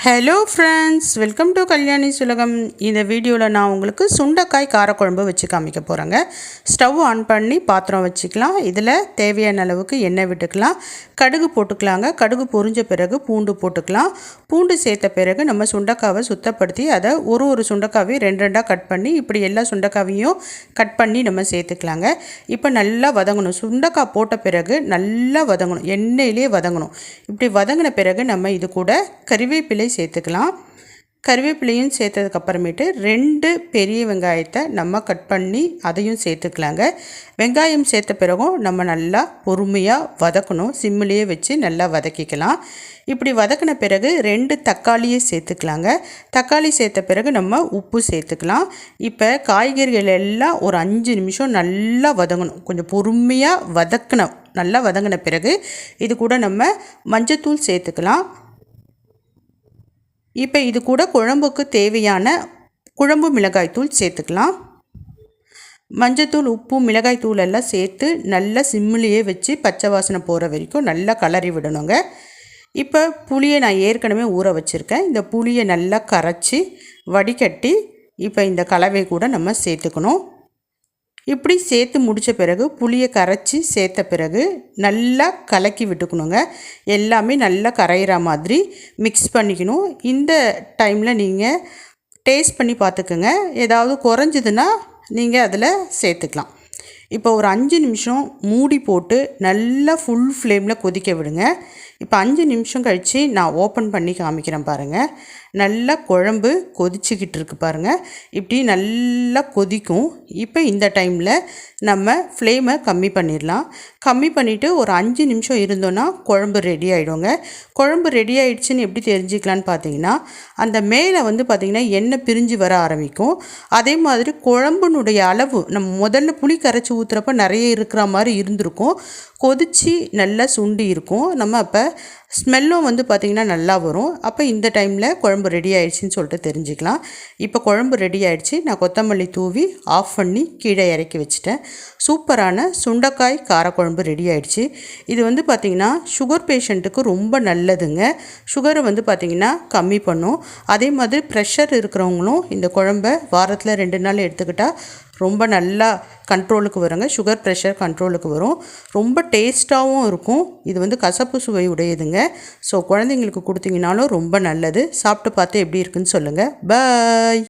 Hello friends, welcome to Kalyani சுலகம். இந்த வீடியோவில் நான் உங்களுக்கு சுண்டைக்காய் காரக்குழம்பு வச்சு காமிக்க போகிறேங்க. ஸ்டவ் ஆன் பண்ணி பாத்திரம் வச்சுக்கலாம். இதில் தேவையான அளவுக்கு எண்ணெய் விட்டுக்கலாம். கடுகு போட்டுக்கலாங்க. கடுகு பொரிஞ்ச பிறகு பூண்டு போட்டுக்கலாம். பூண்டு சேர்த்த பிறகு நம்ம சுண்டைக்காவை சுத்தப்படுத்தி அதை ஒரு சுண்டைக்காவையும் ரெண்டாக கட் பண்ணி இப்படி எல்லா சுண்டைக்காவையும் கட் பண்ணி நம்ம சேர்த்துக்கலாங்க. இப்போ நல்லா வதங்கணும். சுண்டைக்காய் போட்ட பிறகு நல்லா வதங்கணும், எண்ணெயிலே வதங்கணும். இப்படி வதங்கின பிறகு நம்ம இது கூட கறிவேப்பிலை சேர்த்துக்கலாம். கறிவேப்பிலையும் சேர்த்ததுக்கப்புறமேட்டு 2 பெரிய வெங்காயத்தை நம்ம கட் பண்ணி அதையும் சேர்த்துக்கலாங்க. வெங்காயம் சேர்த்த பிறகும் நம்ம நல்லா பொறுமையாக வதக்கணும். சிம்மிலேயே வச்சு நல்லா வதக்கிக்கலாம். இப்படி வதக்கின பிறகு 2 தக்காளியை சேர்த்துக்கலாங்க. தக்காளி சேர்த்த பிறகு நம்ம உப்பு சேர்த்துக்கலாம். இப்போ காய்கறிகள் எல்லாம் ஒரு 5 நிமிஷம் நல்லா வதங்கணும். கொஞ்சம் பொறுமையாக வதக்கணும். நல்லா வதங்கின பிறகு இது கூட நம்ம மஞ்சத்தூள் சேர்த்துக்கலாம். இப்போ இது கூட குழம்புக்கு தேவையான குழம்பு மிளகாய்த்தூள் சேர்த்துக்கலாம். மஞ்சத்தூள், உப்பு, மிளகாய்த்தூள் எல்லாம் சேர்த்து நல்லா சிம்மிலேயே வச்சு பச்சை வாசனை போகிற வரைக்கும் நல்லா கலரி விடணுங்க. இப்போ புளியை நான் ஏற்கனவே ஊற வச்சுருக்கேன். இந்த புளியை நல்லா கரைச்சி வடிகட்டி இப்போ இந்த கலவை கூட நம்ம சேர்த்துக்கணும். இப்படி சேர்த்து முடித்த பிறகு புளியை கரைச்சி சேர்த்த பிறகு நல்லா கலக்கி விட்டுக்கணுங்க. எல்லாமே நல்லா கரையிற மாதிரி மிக்ஸ் பண்ணிக்கணும். இந்த டைமில் நீங்கள் டேஸ்ட் பண்ணி பார்த்துக்குங்க. ஏதாவது குறைஞ்சிதுன்னா நீங்கள் அதில் சேர்த்துக்கலாம். இப்போ ஒரு 5 நிமிஷம் மூடி போட்டு நல்லா ஃபுல் ஃப்ளேமில் கொதிக்க விடுங்க. இப்போ 5 நிமிஷம் கழித்து நான் ஓப்பன் பண்ணி காமிக்கிறேன் பாருங்கள். நல்லா குழம்பு கொதிச்சிக்கிட்டு இருக்கு பாருங்கள். இப்படி நல்லா கொதிக்கும். இப்போ இந்த டைமில் நம்ம ஃப்ளேமை கம்மி பண்ணிடலாம். கம்மி பண்ணிவிட்டு ஒரு 5 நிமிஷம் இருந்தோன்னா குழம்பு ரெடி ஆகிடுங்க. குழம்பு ரெடி ஆகிடுச்சின்னு எப்படி தெரிஞ்சுக்கலான்னு பார்த்தீங்கன்னா, அந்த மேலே பார்த்திங்கன்னா எண்ணெய் பிரிஞ்சு வர ஆரம்பிக்கும். அதே மாதிரி குழம்புனுடைய அளவு நம்ம முதல்ல புளி கரைச்சி ஊற்றுறப்ப நிறைய இருக்கிற மாதிரி இருந்திருக்கும். கொதித்து நல்லா சுண்டி இருக்கும். நம்ம அப்போ ஸ்மெல்லும் பார்த்திங்கன்னா நல்லா வரும். அப்போ இந்த டைமில் குழம்பு ரெடி ஆகிடுச்சின்னு சொல்லிட்டு தெரிஞ்சுக்கலாம். இப்போ குழம்பு ரெடி ஆகிடுச்சி. நான் கொத்தமல்லி தூவி ஆஃப் பண்ணி கீழே இறக்கி வச்சுட்டேன். சூப்பரான சுண்டைக்காய் காரக்குழம்பு ரெடி ஆகிடுச்சி. இது பார்த்திங்கன்னா சுகர் பேஷண்ட்டுக்கு ரொம்ப நல்லதுங்க. சுகரை பார்த்திங்கன்னா கம்மி பண்ணும். அதே மாதிரி ப்ரெஷர் இருக்கிறவங்களும் இந்த குழம்பை வாரத்தில் 2 நாள் எடுத்துக்கிட்டால் ரொம்ப நல்லா கண்ட்ரோலுக்கு வருங்க. சுகர் ப்ரெஷர் கண்ட்ரோலுக்கு வரும். ரொம்ப டேஸ்ட்டாகவும் இருக்கும். இது கசப்பு சுவை உடையதுங்க. ஸோ குழந்தைங்களுக்கு கொடுத்தீங்கனாலும் ரொம்ப நல்லது. சாப்பிட்டு பார்த்து எப்படி இருக்குன்னு சொல்லுங்கள். பாய்.